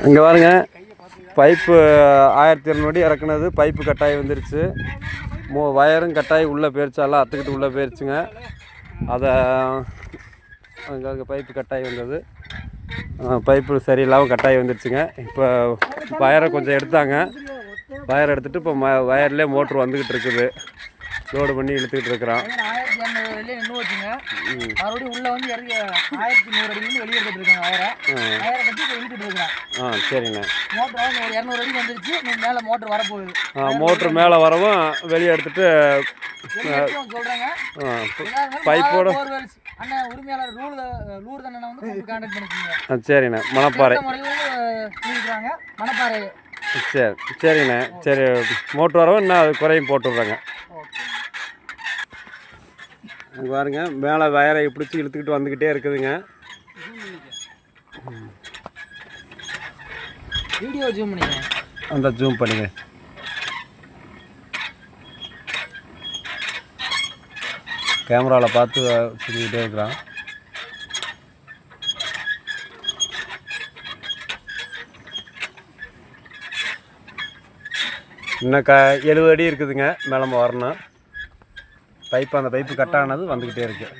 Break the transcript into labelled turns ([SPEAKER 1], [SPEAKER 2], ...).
[SPEAKER 1] இங்கே பாருங்க, பைப்பு 1200 அடி இறக்குனது பைப்பு கட்டாயி வந்துருச்சு. வயரும் கட்டாயி உள்ளே போயிருச்சாலாம் அத்துக்கிட்டு உள்ளே போயிருச்சுங்க. அதை அங்கே பைப்பு கட்டாயி வந்தது, பைப்பு சரியில்லாமல் கட்டாயி வந்துருச்சுங்க. இப்போ வயரை கொஞ்சம் எடுத்தாங்க. வயரை எடுத்துகிட்டு இப்போ வயர்லேயே மோட்ரு வந்துக்கிட்டு இருக்குது. லோடு பண்ணி இழுத்துக்கிட்டு இருக்கிறான்.
[SPEAKER 2] 1200 அடியிலே நின்று வச்சுங்க. மறுபடியும் உள்ளே வந்து 1100 அடியிலேருந்து வெளியே எடுத்துகிட்டு இருக்காங்க. வயரை கட்டி இப்போ இழுத்துட்டு இருக்கிறான்.
[SPEAKER 1] சரிண்ணே.
[SPEAKER 2] மோட்ரு வந்து ஒரு 200 அடிக்கு வந்துருச்சு. மேலே மோட்ரு வரப்போகுது.
[SPEAKER 1] மோட்ரு மேலே வரவும் வெளியே எடுத்துகிட்டு
[SPEAKER 2] சொல்கிறாங்க.
[SPEAKER 1] பைப்போட
[SPEAKER 2] அண்ணன் உரிமையாளர் லூர்தன் அண்ணன் வந்து கான்டாக்ட் பண்ணிக்கோங்க.
[SPEAKER 1] சரிண்ணே. மணப்பாறை
[SPEAKER 2] இருக்கிறாங்க. மணப்பாறை.
[SPEAKER 1] சரிண்ணே. சரி, மோட்ரு வரவும் இன்னும் அது குறையும் போட்டுடுறாங்க. பாருங்க, மேலே வயரை பிடிச்சி இழுத்துக்கிட்டு வந்துக்கிட்டே இருக்குதுங்க.
[SPEAKER 2] வீடியோ ஜூம் பண்ணிங்க.
[SPEAKER 1] அந்த ஜூம் பண்ணுங்க. கேமராவில் பார்த்து சுற்றிக்கிட்டே இருக்கிறான். இன்னும் 70 அடி இருக்குதுங்க மேலே வரணும். அந்த பைப்பு கட்டானது வந்துக்கிட்டே இருக்குது.